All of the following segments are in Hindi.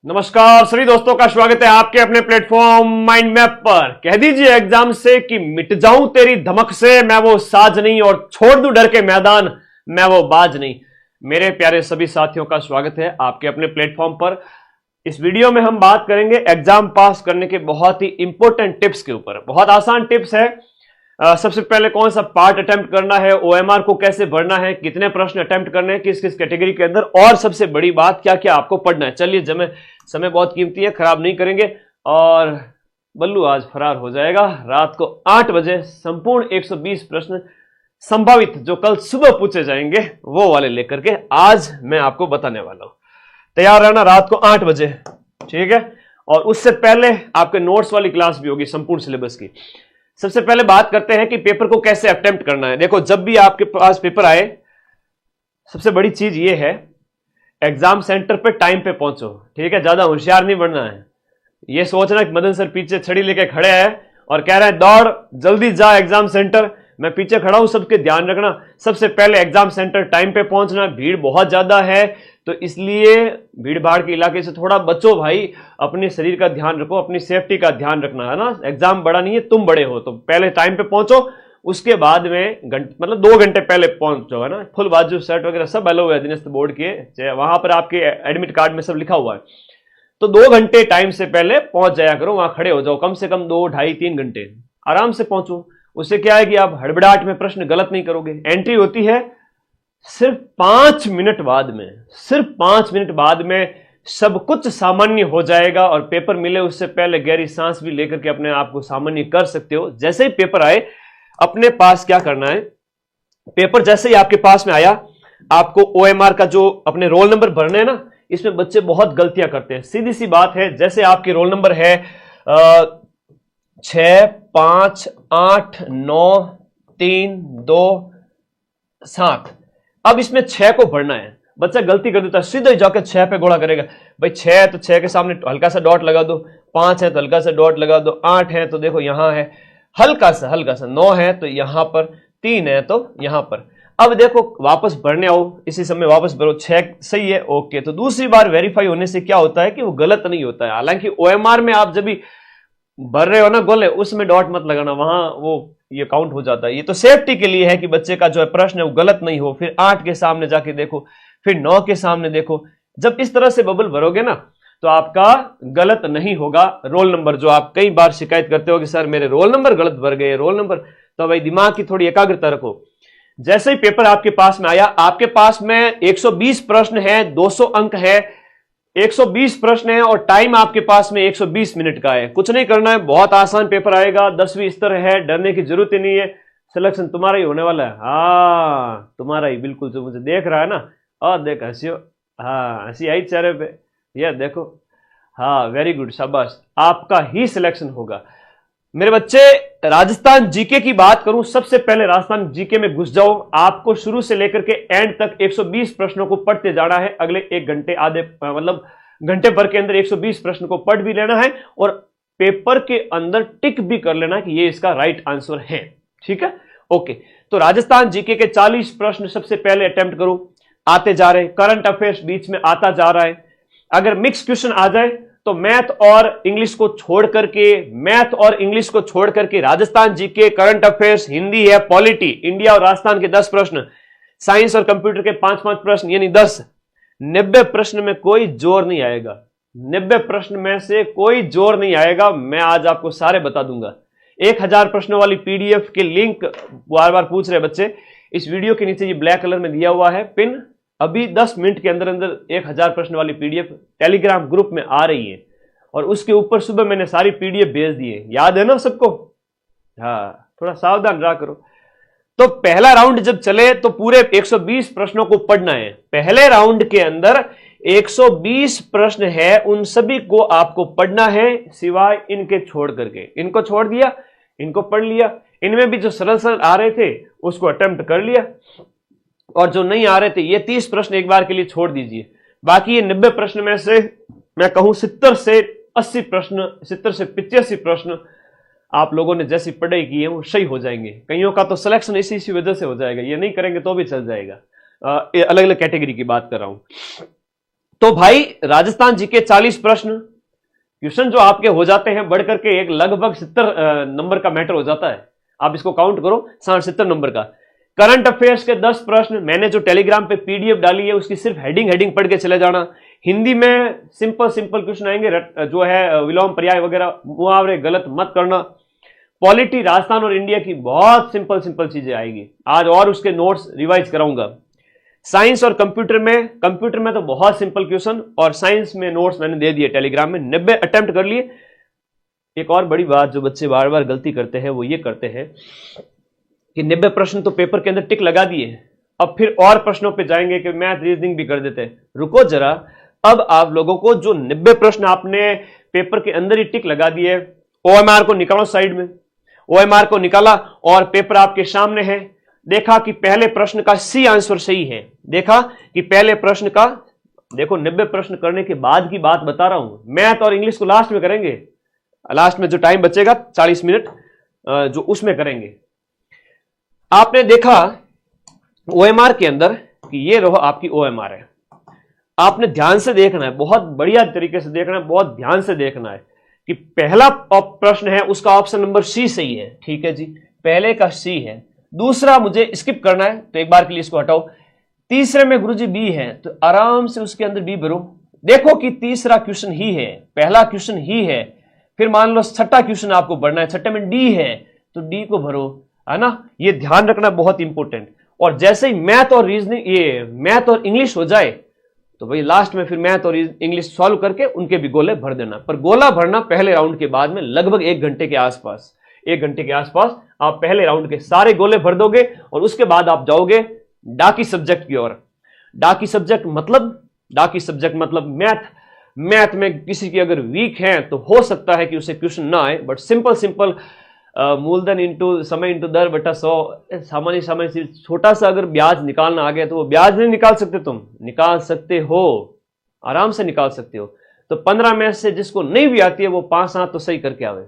नमस्कार सभी दोस्तों का स्वागत है आपके अपने प्लेटफॉर्म माइंड मैप पर। कह दीजिए एग्जाम से कि मिट जाऊं तेरी धमक से, मैं वो साज नहीं और छोड़ दूं डर के मैदान, मैं वो बाज नहीं। मेरे प्यारे सभी साथियों का स्वागत है आपके अपने प्लेटफॉर्म पर। इस वीडियो में हम बात करेंगे एग्जाम पास करने के बहुत ही इंपॉर्टेंट टिप्स के ऊपर। बहुत आसान टिप्स है। सबसे पहले कौन सा पार्ट अटेम्प्ट करना है, ओएमआर को कैसे भरना है, कितने प्रश्न अटेम्प्ट करने हैं, किस किस कैटेगरी के अंदर, और सबसे बड़ी बात क्या क्या आपको पढ़ना है। चलिए, समय बहुत कीमती है, खराब नहीं करेंगे। और बल्लू आज फरार हो जाएगा। रात को 8 बजे संपूर्ण 120 प्रश्न संभावित जो कल सुबह पूछे जाएंगे वो वाले लेकर के आज मैं आपको बताने वाला हूं। तैयार रहना रात को 8 बजे, ठीक है। और उससे पहले आपके नोट्स वाली क्लास भी होगी संपूर्ण सिलेबस की। सबसे पहले बात करते हैं कि पेपर को कैसे अटेम्प्ट करना है। देखो, जब भी आपके पास पेपर आए, सबसे बड़ी चीज ये है, एग्जाम सेंटर पे टाइम पे पहुंचो, ठीक है। ज्यादा होशियार नहीं बनना है। ये सोचना कि मदन सर पीछे छड़ी लेके खड़े हैं और कह रहे हैं दौड़ जल्दी जा एग्जाम सेंटर, मैं पीछे खड़ा हूं, सबके ध्यान रखना। सबसे पहले एग्जाम सेंटर टाइम पे पहुंचना। भीड़ बहुत ज्यादा है तो इसलिए भीड़ भाड़ के इलाके से थोड़ा बचो भाई। अपने शरीर का ध्यान रखो, अपनी सेफ्टी का ध्यान रखना है ना। एग्जाम बड़ा नहीं है, तुम बड़े हो, तो पहले टाइम पे पहुंचो। उसके बाद में मतलब 2 घंटे पहले पहुंचो, है ना। फुल बाजू शर्ट वगैरह सब अलो है अधीनस्थ बोर्ड के, वहां पर आपके एडमिट कार्ड में सब लिखा हुआ है। तो 2 घंटे टाइम से पहले पहुंच जाया करो, वहां खड़े हो जाओ। कम से कम 2, ढाई, 3 घंटे आराम से पहुंचो। उससे क्या है कि आप हड़बड़ाहट में प्रश्न गलत नहीं करोगे। एंट्री होती है सिर्फ 5 मिनट बाद में, सिर्फ 5 मिनट बाद में सब कुछ सामान्य हो जाएगा। और पेपर मिले उससे पहले गहरी सांस भी लेकर के अपने आप को सामान्य कर सकते हो। जैसे ही पेपर आए, अपने पास क्या करना है, पेपर जैसे ही आपके पास में आया, आपको ओएमआर का जो अपने रोल नंबर भरने हैं ना, इसमें बच्चे बहुत गलतियां करते हैं। सीधी सी बात है, जैसे आपके रोल नंबर है 6, 5, 8, 9, 3, 2, 7। अब इसमें 6 को भरना है। बच्चा गलती कर देता है, सीधा ही जाकर 6 पे घोड़ा करेगा। भाई 6 है तो 6 के सामने हल्का सा डॉट लगा दो, 5 है तो हल्का सा डॉट लगा दो, 8 है तो देखो यहां है हल्का सा, 9 है तो यहां पर, 3 है तो यहां पर। अब देखो वापस भरने आओ, इसी समय वापस भरो, 6 सही है, ओके। तो दूसरी बार वेरीफाई होने से क्या होता है कि वो गलत नहीं होता है। हालांकि ओएमआर में आप जब भी भर रहे हो ना गोले, उसमें डॉट मत लगाना, वहां वो ये काउंट हो जाता है। ये तो सेफ्टी के लिए है कि बच्चे का जो है प्रश्न है वो गलत नहीं हो। फिर 8 के सामने जाके देखो, फिर 9 के सामने देखो। जब इस तरह से बबल भरोगे ना तो आपका गलत नहीं होगा रोल नंबर। जो आप कई बार शिकायत करते हो कि सर मेरे रोल नंबर गलत भर गए, रोल नंबर, तो भाई दिमाग की थोड़ी एकाग्रता रखो। जैसे ही पेपर आपके पास में आया, आपके पास में 120 प्रश्न है, 200 अंक है, 120 प्रश्न है और टाइम आपके पास में 120 मिनट का है। कुछ नहीं करना है, बहुत आसान पेपर आएगा, 10वीं स्तर है, डरने की जरूरत ही नहीं है। सिलेक्शन तुम्हारा ही होने वाला है। हाँ, तुम्हारा ही, बिल्कुल। जो मुझे देख रहा है ना, और देख हंसियो, हाँ हंसी आई चेहरे पे, यह देखो, हाँ वेरी गुड, शाबाश, आपका ही सिलेक्शन होगा। मेरे बच्चे, राजस्थान जीके की बात करूं, सबसे पहले राजस्थान जीके में घुस जाओ। आपको शुरू से लेकर के एंड तक 120 प्रश्नों को पढ़ते जाना है। अगले 1 घंटे, आधे मतलब घंटे भर के अंदर 120 प्रश्न को पढ़ भी लेना है और पेपर के अंदर टिक भी कर लेना कि ये इसका राइट आंसर है, ठीक है, ओके। तो राजस्थान जीके के 40 प्रश्न सबसे पहले अटेम्प्ट करो, आते जा रहे। करंट अफेयर्स बीच में आता जा रहा है। अगर मिक्स क्वेश्चन आ जाए तो मैथ और इंग्लिश को छोड़ करके Rajasthan GK, current affairs, Hindi है, पॉलिटी, इंडिया और राजस्थान के 10 प्रश्न, साइंस और कंप्यूटर के 5-5 प्रश्न, यानी 10। 90 प्रश्न में कोई जोर नहीं आएगा। 90 प्रश्न में से कोई जोर नहीं आएगा, मैं आज आपको सारे बता दूंगा। 1000 प्रश्नों वाली पीडीएफ के लिंक बार बार पूछ रहे बच्चे, इस वीडियो के नीचे ये ब्लैक कलर में दिया हुआ है पिन। अभी 10 मिनट के अंदर अंदर 1000 प्रश्न वाली पीडीएफ टेलीग्राम ग्रुप में आ रही है और उसके ऊपर सुबह मैंने सारी पीडीएफ भेज दी है। याद है ना सबको? हाँ, थोड़ा सावधान रहा करो। तो पहला राउंड जब चले तो पूरे 120 प्रश्नों को पढ़ना है। पहले राउंड के अंदर 120 प्रश्न है, उन सभी को आपको पढ़ना है, सिवाय इनके छोड़ करके। इनको छोड़ दिया, इनको पढ़ लिया। इनमें भी जो सरल सरल आ रहे थे उसको अटेम्प्ट कर लिया और जो नहीं आ रहे थे, ये 30 प्रश्न एक बार के लिए छोड़ दीजिए। बाकी ये 90 प्रश्न में से मैं कहूं 70 से 80 प्रश्न, 70 से 85 प्रश्न आप लोगों ने जैसी पढ़ाई की है वो सही हो जाएंगे। कईयों का तो सिलेक्शन इसी वजह से हो जाएगा, ये नहीं करेंगे तो भी चल जाएगा। अलग अलग कैटेगरी की बात कर रहा हूं। तो भाई राजस्थान जी के 40 प्रश्न क्वेश्चन जो आपके हो जाते हैं बढ़ करके एक लगभग 70 नंबर का मैटर हो जाता है। आप इसको काउंट करो, 70 नंबर का। करंट अफेयर्स के 10 प्रश्न मैंने जो टेलीग्राम पे पीडीएफ डाली है उसकी सिर्फ हेडिंग पढ़ के चले जाना। हिंदी में सिंपल क्वेश्चन आएंगे, जो है विलोम पर्याय वगैरह मुहावरे गलत मत करना। पॉलिटी राजस्थान और इंडिया की बहुत सिंपल चीजें आएगी आज, और उसके नोट्स रिवाइज कराऊंगा। साइंस और कंप्यूटर में तो बहुत सिंपल क्वेश्चन, और साइंस में नोट्स मैंने दे दिए टेलीग्राम में, 90 अटेम्प्ट कर लिए। एक और बड़ी बात जो बच्चे बार बार गलती करते हैं वो ये करते हैं कि 90 प्रश्न तो पेपर के अंदर टिक लगा दिए, अब फिर और प्रश्नों पे जाएंगे कि मैथ रीजनिंग भी कर देते हैं। रुको जरा, अब आप लोगों को जो 90 प्रश्न आपने पेपर के अंदर ही टिक लगा दिए, ओएमआर को निकालो साइड में। ओएमआर को निकाला और पेपर आपके सामने है। देखा कि पहले प्रश्न का सी आंसर सही है, देखा कि पहले प्रश्न का, देखो 90 प्रश्न करने के बाद की बात बता रहा हूं। मैथ और इंग्लिश को लास्ट में करेंगे, लास्ट में जो टाइम बचेगा 40 मिनट जो उसमें करेंगे। आपने देखा ओएमआर के अंदर कि ये रहो आपकी ओएमआर है। आपने ध्यान से देखना है, बहुत बढ़िया तरीके से देखना है, बहुत ध्यान से देखना है कि पहला प्रश्न है उसका ऑप्शन नंबर सी सही है, ठीक है जी, पहले का सी है। दूसरा मुझे स्किप करना है तो एक बार के लिए इसको हटाओ। तीसरे में गुरुजी बी है तो आराम से उसके अंदर बी भरो। देखो कि तीसरा क्वेश्चन ही है, पहला क्वेश्चन ही है। फिर मान लो छठा क्वेश्चन आपको बढ़ना है, छठे में डी है तो डी को भरो, है ना। ये ध्यान रखना बहुत इंपॉर्टेंट। और जैसे ही मैथ और रीजनिंग, ये मैथ और इंग्लिश हो जाए तो भाई लास्ट में फिर मैथ और इंग्लिश सॉल्व करके उनके भी गोले भर देना। पर गोला भरना पहले राउंड के बाद में लगभग 1 घंटे के आसपास, 1 घंटे के आसपास आप पहले राउंड के सारे गोले भर दोगे और उसके बाद आप जाओगे डाकी सब्जेक्ट की ओर। डाकी सब्जेक्ट मतलब मैथ में किसी की अगर वीक है तो हो सकता है कि उसे क्वेश्चन ना आए, बट सिंपल मूलधन इंटू समय इंटू दर बटा 100, सामान्य से छोटा सा अगर ब्याज निकालना आ गया तो वो ब्याज नहीं निकाल सकते, तुम निकाल सकते हो, आराम से निकाल सकते हो। तो 15 में से जिसको नहीं भी आती है वो 5-7 तो सही करके आवे,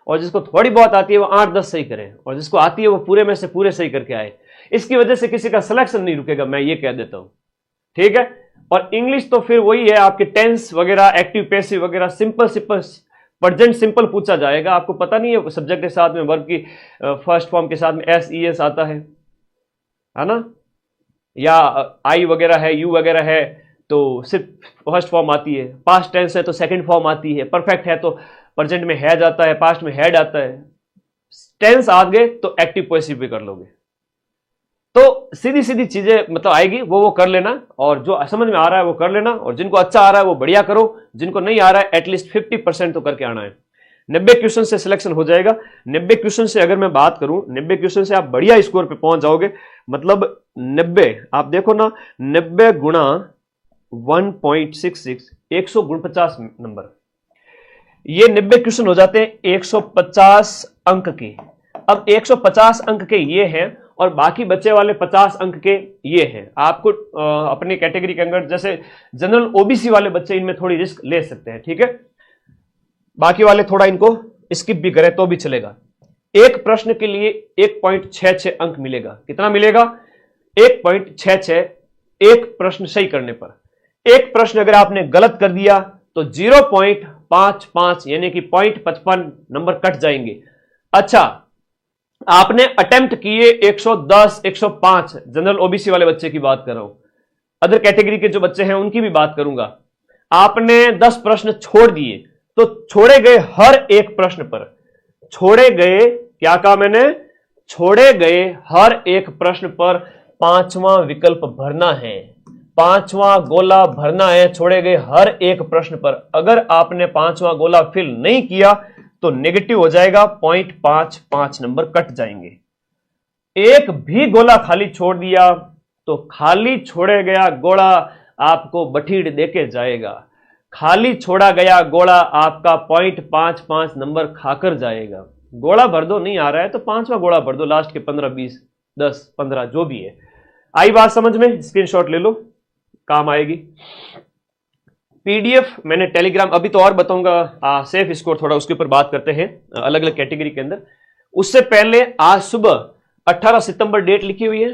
और जिसको थोड़ी बहुत आती है वो 8-10 सही करें, और जिसको आती है वो पूरे में से पूरे सही करके आए। इसकी वजह से किसी का सिलेक्शन नहीं रुकेगा, मैं ये कह देता हूं, ठीक है। और इंग्लिश तो फिर वही है, आपके टेंस वगैरह, एक्टिव पैसिव वगैरह, सिंपल प्रेजेंट सिंपल पूछा जाएगा। आपको पता नहीं है सब्जेक्ट के साथ में वर्ब की फर्स्ट फॉर्म के साथ में SES आता है ना, या आई वगैरह है, यू वगैरह है तो सिर्फ फर्स्ट फॉर्म आती है। पास्ट टेंस है तो सेकंड फॉर्म आती है। परफेक्ट है तो प्रेजेंट में हैज आता है, पास्ट में हैड आता है। टेंस आ गए तो एक्टिव पैसिव भी कर लोगे। तो सीधी चीजें मतलब आएगी, वो कर लेना, और जो समझ में आ रहा है वो कर लेना, और जिनको अच्छा आ रहा है वो बढ़िया करो, जिनको नहीं आ रहा है एटलीस्ट 50% तो करके आना है। 90 क्वेश्चन से सिलेक्शन हो जाएगा। 90 क्वेश्चन से अगर मैं बात करूं, 90 क्वेश्चन से आप बढ़िया स्कोर पे पहुंच जाओगे। मतलब 90 आप देखो ना, 90 गुणा 1.66, 149 नंबर, ये 90 क्वेश्चन हो जाते हैं 150 अंक के। अब 150 अंक के ये हैं और बाकी बच्चे वाले 50 अंक के ये हैं। आपको अपनी कैटेगरी के अंदर जैसे जनरल OBC वाले बच्चे इनमें थोड़ी रिस्क ले सकते हैं, ठीक है। बाकी वाले थोड़ा इनको स्किप भी करें तो भी चलेगा। एक प्रश्न के लिए 1.66 अंक मिलेगा। कितना मिलेगा? 1.66, एक प्रश्न सही करने पर। एक प्रश्न अगर आपने गलत कर दिया तो 0.55 यानी कि 0.55 नंबर कट जाएंगे। अच्छा, आपने अटेम्प्ट किए 110, 105, जनरल OBC वाले बच्चे की बात कर रहा हूं, अदर कैटेगरी के जो बच्चे हैं उनकी भी बात करूंगा। आपने 10 प्रश्न छोड़ दिए तो छोड़े गए हर एक प्रश्न पर, छोड़े गए, क्या कहा मैंने, छोड़े गए हर एक प्रश्न पर 5वां विकल्प भरना है, 5वां गोला भरना है छोड़े गए हर एक प्रश्न पर। अगर आपने 5वां गोला फिल नहीं किया तो नेगेटिव हो जाएगा, 0.55 नंबर कट जाएंगे। एक भी गोला खाली छोड़ दिया तो खाली छोड़े गया गोला आपको बठीड़ देके जाएगा। खाली छोड़ा गया गोला आपका 0.55 नंबर खाकर जाएगा। गोला भर दो, नहीं आ रहा है तो 5वां गोला भर दो, लास्ट के 15, 20, 10, 15 जो भी है। आई बात समझ में? स्क्रीनशॉट ले लो, काम आएगी। PDF मैंने टेलीग्राम, अभी तो और बताऊंगा सेफ स्कोर, थोड़ा उसके ऊपर बात करते हैं अलग अलग कैटेगरी के अंदर। उससे पहले आज सुबह 18 सितंबर डेट लिखी हुई है,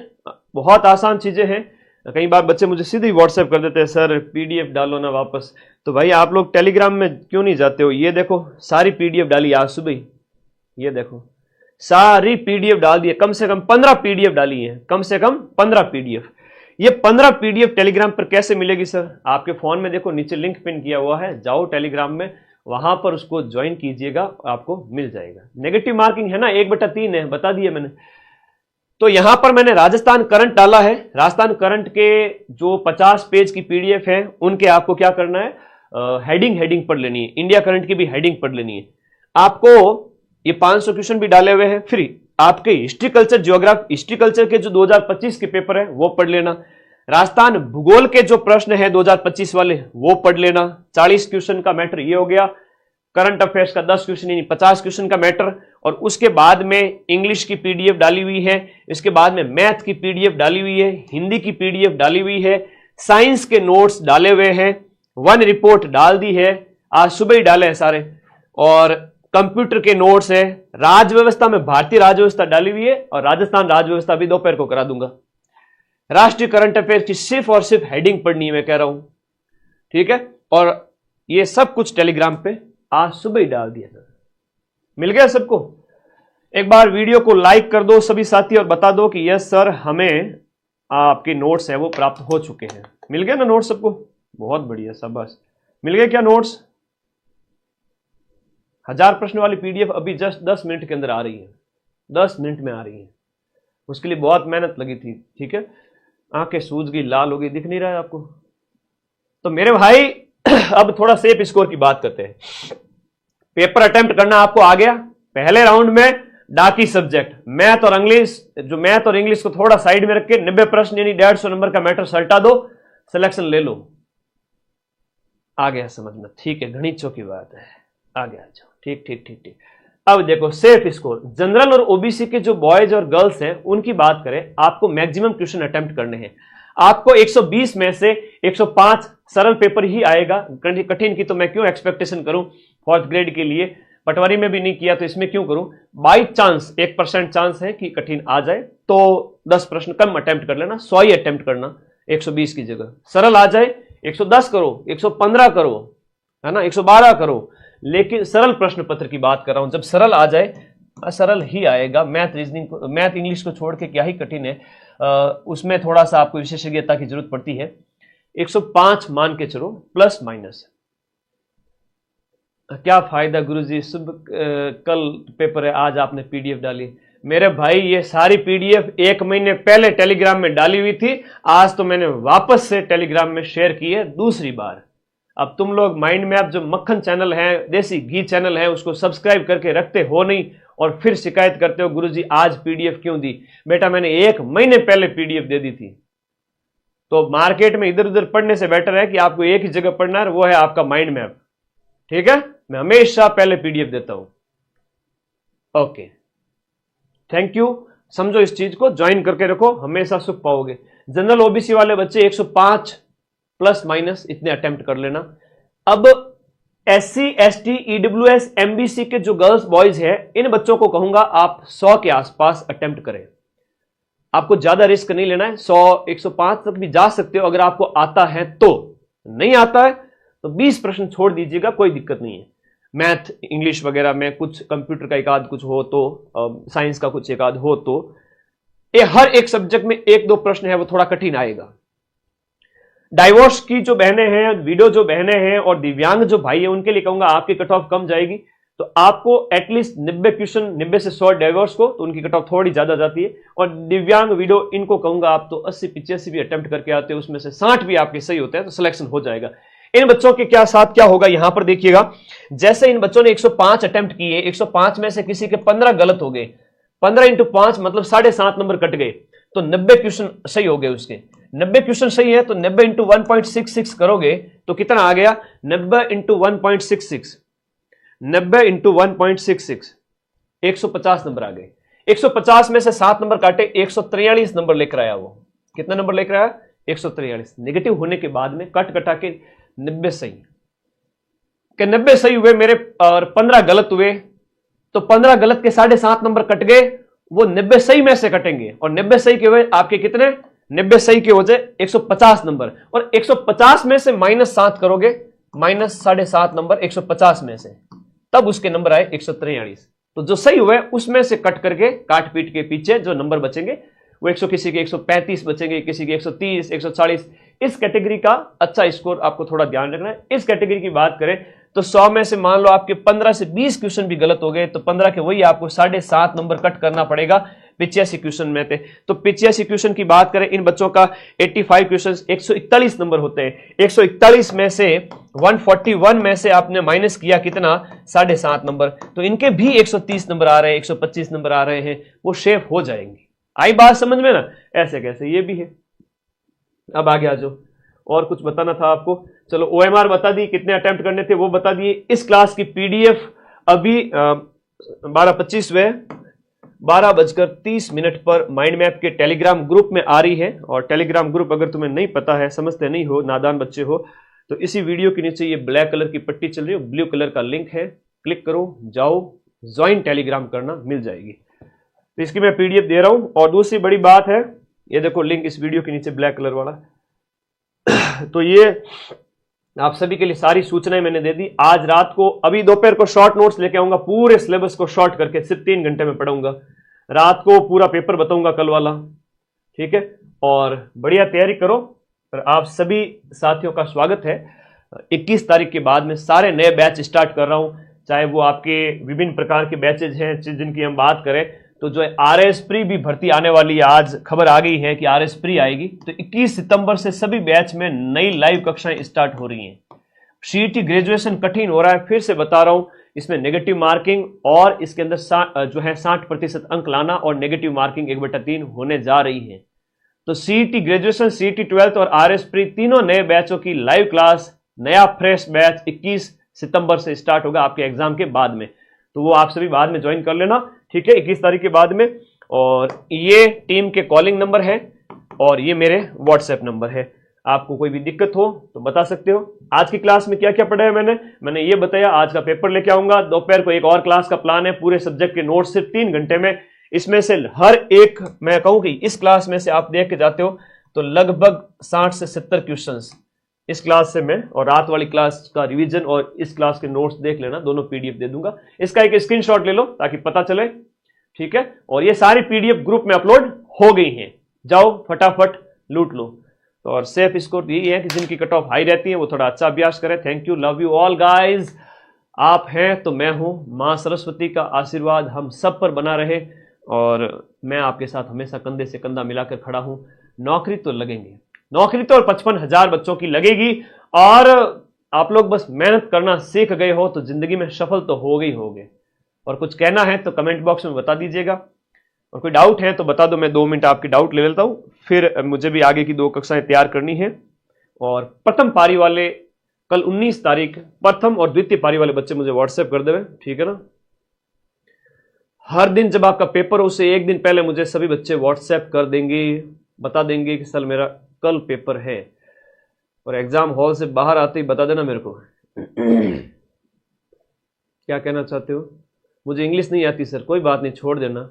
बहुत आसान चीजें हैं। कई बार बच्चे मुझे सीधे व्हाट्सएप कर देते हैं, सर पीडीएफ डालो ना वापस। तो भाई आप लोग टेलीग्राम में क्यों नहीं जाते हो? ये देखो सारी पीडीएफ डाली आज सुबह ही, ये देखो सारी पीडीएफ डाल दी है, कम से कम 15 पीडीएफ डाली है, कम से कम 15 पीडीएफ। ये 15 पीडीएफ टेलीग्राम पर कैसे मिलेगी सर? आपके फोन में देखो नीचे लिंक पिन किया हुआ है, जाओ टेलीग्राम में, वहां पर उसको ज्वाइन कीजिएगा, आपको मिल जाएगा। नेगेटिव मार्किंग है ना, 1/3 है, बता दिया मैंने। तो यहां पर मैंने राजस्थान करंट डाला है। राजस्थान करंट के जो 50 पेज की पीडीएफ है उनके आपको क्या करना है, हेडिंग पढ़ लेनी है। इंडिया करंट की भी हेडिंग पढ़ लेनी है। आपको ये 500 क्वेश्चन भी डाले हुए हैं फ्री। आपके history culture geography, history culture के जो 2025 के पेपर है वो पढ़ लेना। राजस्थान भूगोल के जो प्रश्न है 2025 वाले वो पढ़ लेना। 40 क्वेश्चन का मैटर ये हो गया। करंट अफेयर्स का 10 क्वेश्चन यानी 50 क्वेश्चन का मैटर। और उसके बाद में इंग्लिश की पीडीएफ डाली हुई है, इसके बाद में मैथ की पीडीएफ डाली हुई है, हिंदी की पीडीएफ डाली हुई है, साइंस के नोट्स डाले हुए हैं, वन रिपोर्ट डाल दी है, आज सुबह ही डाले हैं सारे, और कंप्यूटर के नोट्स है। राज्य व्यवस्था में भारतीय राज्य व्यवस्था डाली हुई है और राजस्थान राज्य व्यवस्था भी दोपहर को करा दूंगा। राष्ट्रीय करंट अफेयर की सिर्फ और सिर्फ हेडिंग पढ़नी है, मैं कह रहा हूं, ठीक है। और ये सब कुछ टेलीग्राम पे आज सुबह ही डाल दिया था। मिल गया सबको? एक बार वीडियो को लाइक कर दो सभी साथी और बता दो कि यस सर हमें आपके नोट्स हैं वो प्राप्त हो चुके हैं। मिल गया ना नोट्स सबको? बहुत बढ़िया, शाबाश। मिल गए क्या नोट्स? 1000 प्रश्न वाली पीडीएफ अभी जस्ट 10 मिनट के अंदर आ रही है, 10 मिनट में आ रही है। उसके लिए बहुत मेहनत लगी थी, ठीक है। आंखें सूज गई, लाल हो गई, दिख नहीं रहा है आपको? तो मेरे भाई अब थोड़ा सेफ स्कोर की बात करते हैं। पेपर अटेम्प्ट करना आपको आ गया। पहले राउंड में डाकी सब्जेक्ट मैथ और इंग्लिश, जो मैथ और इंग्लिश को थोड़ा साइड में रख के 90 प्रश्न यानी 150 नंबर का मैटर सल्टा दो, सिलेक्शन ले लो। आ गया समझ में? ठीक है, गणितों की बात है, आ गया। अच्छा, ठीक ठीक ठीक ठीक। अब देखो सेफ स्कोर, जनरल और ओबीसी के जो बॉयज और गर्ल्स हैं उनकी बात करें, आपको मैक्सिमम क्वेश्चन अटेम्प्ट करने हैं। आपको 120 में से 105 सरल पेपर ही आएगा, कठिन की तो मैं क्यों एक्सपेक्टेशन करूं, फोर्थ ग्रेड के लिए पटवारी में भी नहीं किया तो इसमें क्यों करूं। बाई चांस 1% चांस है कि कठिन आ जाए तो 10 प्रश्न कम अटेम्प्ट कर लेना, 100 ही अटेम्प्ट करना 120 की जगह। सरल आ जाए 110 करो, 115 करो, है ना, 112 करो, लेकिन सरल प्रश्न पत्र की बात कर रहा हूं। जब सरल आ जाए, सरल ही आएगा। मैथ रीजनिंग, मैथ इंग्लिश को छोड़ के क्या ही कठिन है, उसमें थोड़ा सा आपको विशेषज्ञता की जरूरत पड़ती है। 105 मान के चलो, प्लस माइनस। क्या फायदा गुरुजी, कल पेपर है, आज आपने पीडीएफ डाली। मेरे भाई ये सारी पीडीएफ 1 महीने पहले टेलीग्राम में डाली हुई थी, आज तो मैंने वापस से टेलीग्राम में शेयर की है दूसरी बार। अब तुम लोग माइंड मैप जो मक्खन चैनल है, देसी घी चैनल है, उसको सब्सक्राइब करके रखते हो नहीं और फिर शिकायत करते हो गुरुजी आज पीडीएफ क्यों दी। बेटा मैंने 1 महीने पहले पीडीएफ दे दी थी। तो मार्केट में इधर उधर पढ़ने से बेटर है कि आपको एक ही जगह पढ़ना है, वो है आपका माइंड मैप, ठीक है। मैं हमेशा पहले पीडीएफ देता हूं। Okay, thank you. समझो इस चीज को, ज्वाइन करके रखो, हमेशा सुख पाओगे। जनरल ओबीसी वाले बच्चे 105 प्लस माइनस इतने अटेम्प्ट कर लेना। अब एससी एसटी ईडब्ल्यूएस एमबीसी के जो गर्ल्स बॉयज हैं, इन बच्चों को कहूंगा आप 100 के आसपास अटेम्प्ट करें। आपको ज्यादा रिस्क नहीं लेना है, 100 105 तक भी जा सकते हो अगर आपको आता है तो। नहीं आता है तो 20 प्रश्न छोड़ दीजिएगा, कोई दिक्कत नहीं है। मैथ इंग्लिश वगैरह में कुछ, कंप्यूटर का एक आध कुछ हो तो, साइंस का कुछ एक आध हो तो, ये हर एक सब्जेक्ट में 1-2 प्रश्न है वो थोड़ा कठिन आएगा। डाइवोर्स की जो बहनें हैं, वीडियो जो बहनें हैं और दिव्यांग जो भाई है, उनके लिए कहूंगा आपकी कट ऑफ कम जाएगी। तो आपको एटलीस्ट 90 क्वेश्चन, 90 से 100 डाइवोर्स को, तो उनकी कट ऑफ थोड़ी ज्यादा जाती है। और दिव्यांग वीडियो, इनको कहूंगा आप तो 80-85 भी अटेम्प्ट करके आते हो, उसमें से 60 भी आपके सही होते हैं तो सिलेक्शन हो जाएगा। इन बच्चों के क्या साथ क्या होगा यहां पर देखिएगा। जैसे इन बच्चों ने 105 अटेम्प्ट किए, 105 में से किसी के 15 गलत हो गए, 15 × 5 मतलब 7.5 नंबर कट गए, तो 90 क्वेश्चन सही हो गए उसके। 90 क्वेश्चन सही है तो 90 × 1.66 करोगे तो कितना आ गया, 90 × 1.66, 90 × 1.66, 150 नंबर आ गए। 150 में से 7 नंबर काटे, 143 नंबर लेकर आया वो। कितना नंबर लेकर आया? 143। नेगेटिव होने के बाद में कट कटा के 90 सही, कि 90 सही हुए मेरे और 15 गलत हुए, तो 15 गलत के 7.5 नंबर कट गए, वो 90 सही में से कटेंगे और 90 सही के हुए आपके कितने, 90 सही के हो जाए 150 नंबर, और 150 में से -7 करोगे, -7.5 नंबर 150 में से, तब उसके नंबर आए 143। तो जो सही हुए उसमें से कट करके काट पीट के पीछे जो नंबर बचेंगे वो 100, किसी के 135 बचेंगे, किसी के 130, 140। इस कैटेगरी का अच्छा स्कोर आपको थोड़ा ध्यान रखना है। इस कैटेगरी की बात करें तो 100 में से मान लो आपके 15 से 20 क्वेश्चन भी गलत हो गए तो 15 के वही आपको 7.5 नंबर कट करना पड़ेगा 85 क्वेश्चन में थे। तो 85 क्वेश्चन की बात करें, इन बच्चों का 85 क्वेश्चन 141 नंबर होते हैं। 141 में से 141 में से आपने माइनस किया कितना, 7.5 नंबर, तो इनके भी 130 नंबर आ रहे हैं, 125 नंबर आ रहे हैं, वो शेप हो जाएंगे। आई बात समझ में ना? ऐसे कैसे ये भी है। अब आगे आ जाओ, और कुछ बताना था आपको। चलो OMR बता दी, कितने अटेम्प्ट करने थे वो बता दिए। इस क्लास की PDF अभी 12:25 हुए, 12:30 पर माइंड मैप के टेलीग्राम ग्रुप में आ रही है। और टेलीग्राम ग्रुप अगर तुम्हें नहीं पता है, समझते नहीं हो, नादान बच्चे हो, तो इसी वीडियो के नीचे ये ब्लैक कलर की पट्टी चल रही है, ब्लू कलर का लिंक है, क्लिक करो, जाओ, ज्वाइन टेलीग्राम करना, मिल जाएगी। तो इसकी मैं PDF दे रहा हूं। और दूसरी बड़ी बात है, ये देखो लिंक इस वीडियो के नीचे ब्लैक कलर वाला तो ये आप सभी के लिए सारी सूचनाएं मैंने दे दी। आज रात को, अभी दोपहर को शॉर्ट नोट्स लेके आऊंगा, पूरे सिलेबस को शॉर्ट करके सिर्फ 3 घंटे में पढ़ाऊंगा। रात को पूरा पेपर बताऊंगा कल वाला, ठीक है? और बढ़िया तैयारी करो। और आप सभी साथियों का स्वागत है। 21 तारीख के बाद में सारे नए बैच स्टार्ट कर रहा हूं, चाहे वो आपके विभिन्न प्रकार के बैचेज हैं जिनकी हम बात करें तो जो RS प्री भी भर्ती आने वाली है। आज खबर आ गई है कि RS प्री आएगी। तो 21 सितंबर से सभी बैच में नई लाइव कक्षाएं स्टार्ट हो रही हैं। CET ग्रेजुएशन कठिन हो रहा है, फिर से बता रहा हूं, इसमें नेगेटिव मार्किंग और इसके अंदर जो है 60% अंक लाना और नेगेटिव मार्किंग 1/3 होने जा रही है। तो CET ग्रेजुएशन, CET 12th और RS प्री तीनों नए बैचों की लाइव क्लास, नया फ्रेश बैच 21 सितंबर से स्टार्ट होगा आपके एग्जाम के बाद में। तो वो आप सभी बाद में ज्वाइन कर लेना, ठीक है, 21 तारीख के बाद में। और ये टीम के कॉलिंग नंबर है और ये मेरे व्हाट्सएप नंबर है। आपको कोई भी दिक्कत हो तो बता सकते हो। आज की क्लास में क्या क्या पढ़ा है मैंने ये बताया। आज का पेपर लेके आऊंगा। दोपहर को एक और क्लास का प्लान है, पूरे सब्जेक्ट के नोट्स सिर्फ 3 घंटे में। इसमें से हर एक, मैं कहूं कि इस क्लास में से आप देख के जाते हो तो लगभग 60 से 70 क्वेश्चन इस क्लास से मैं, और रात वाली क्लास का रिवीजन और इस क्लास के नोट्स देख लेना, दोनों PDF दे दूंगा। इसका एक स्क्रीनशॉट ले लो ताकि पता चले, ठीक है? और ये सारी PDF ग्रुप में अपलोड हो गई हैं, जाओ फटाफट लूट लो। तो और सेफ स्कोर यही है कि जिनकी कट ऑफ हाई रहती है वो थोड़ा अच्छा अभ्यास करें। Thank you, love you all guys. आप हैं तो मैं हूं। मां सरस्वती का आशीर्वाद हम सब पर बना रहे और मैं आपके साथ हमेशा कंधे से कंधा मिलाकर खड़ा हूं। नौकरी तो लगेंगे, नौकरी तो और 55,000 बच्चों की लगेगी। और आप लोग बस मेहनत करना सीख गए हो तो जिंदगी में सफल तो हो गई होगे। और कुछ कहना है तो कमेंट बॉक्स में बता दीजिएगा, और कोई डाउट है तो बता दो। मैं 2 मिनट आपकी डाउट ले लेता हूं, फिर मुझे भी आगे की 2 कक्षाएं तैयार करनी है। और प्रथम पारी वाले कल 19 तारीख, प्रथम और द्वितीय पारी वाले बच्चे मुझे व्हाट्सएप कर देवे, ठीक है ना? हर दिन जब आपका पेपर हो उससे 1 दिन पहले मुझे सभी बच्चे व्हाट्सएप कर देंगे, बता देंगे कि सर मेरा कल पेपर है। और एग्जाम हॉल से बाहर आते ही बता देना मेरे को क्या कहना चाहते हो। मुझे इंग्लिश नहीं आती सर, कोई बात नहीं, छोड़ देना।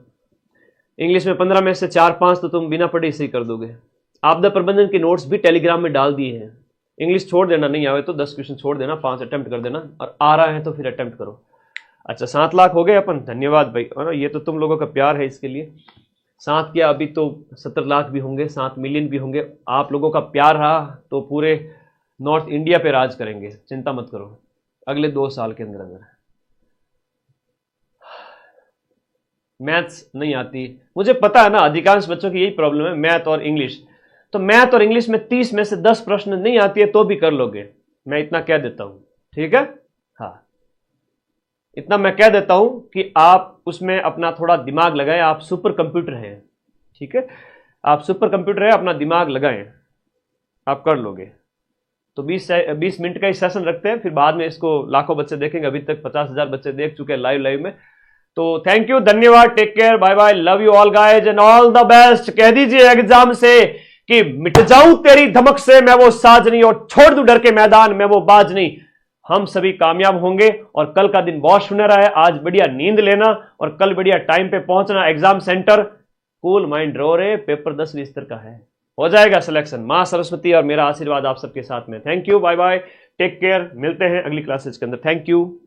इंग्लिश में 15 में से 4-5 तो तुम बिना पढ़े से ही कर दोगे। आपदा प्रबंधन के नोट्स भी टेलीग्राम में डाल दिए हैं। इंग्लिश छोड़ देना, नहीं आवे तो 10 क्वेश्चन छोड़ देना, 5 अटेम्प्ट कर देना, और आ रहा है तो फिर अटेम्प्ट करो। अच्छा, 7 लाख हो गए अपन, धन्यवाद भाई। और ये तो तुम लोगों का प्यार है, इसके लिए 7 क्या, अभी तो 70 लाख भी होंगे, 7 मिलियन भी होंगे। आप लोगों का प्यार रहा तो पूरे नॉर्थ इंडिया पे राज करेंगे, चिंता मत करो, अगले 2 साल के अंदर अंदर। मैथ्स नहीं आती, मुझे पता है ना, अधिकांश बच्चों की यही प्रॉब्लम है, मैथ और इंग्लिश। तो मैथ और इंग्लिश में 30 में से 10 प्रश्न नहीं आती है तो भी कर लोगे, मैं इतना कह देता हूं, ठीक है? हाँ, इतना मैं कह देता हूं कि आप उसमें अपना थोड़ा दिमाग लगाएं। आप सुपर कंप्यूटर हैं, ठीक है? आप सुपर कंप्यूटर है, अपना दिमाग लगाएं, आप कर लोगे। तो 20 मिनट का ही सेशन रखते हैं, फिर बाद में इसको लाखों बच्चे देखेंगे। अभी तक 50,000 बच्चे देख चुके हैं लाइव में। तो थैंक यू, धन्यवाद, take care, bye bye, love you all guys and all the best. कह दीजिए एग्जाम से कि मिट जाऊं तेरी धमक से मैं वो साज नहीं, और छोड़ दूं डर के मैदान मैं वो बाज नहीं। हम सभी कामयाब होंगे और कल का दिन बहुत सुनहरा है। आज बढ़िया नींद लेना और कल बढ़िया टाइम पे पहुंचना एग्जाम सेंटर। कूल माइंड रहो रे, पेपर 10 स्तर का है। हो जाएगा सिलेक्शन। मां सरस्वती और मेरा आशीर्वाद आप सबके साथ में। Thank you, bye bye, take care, मिलते हैं अगली क्लासेस के अंदर। Thank you.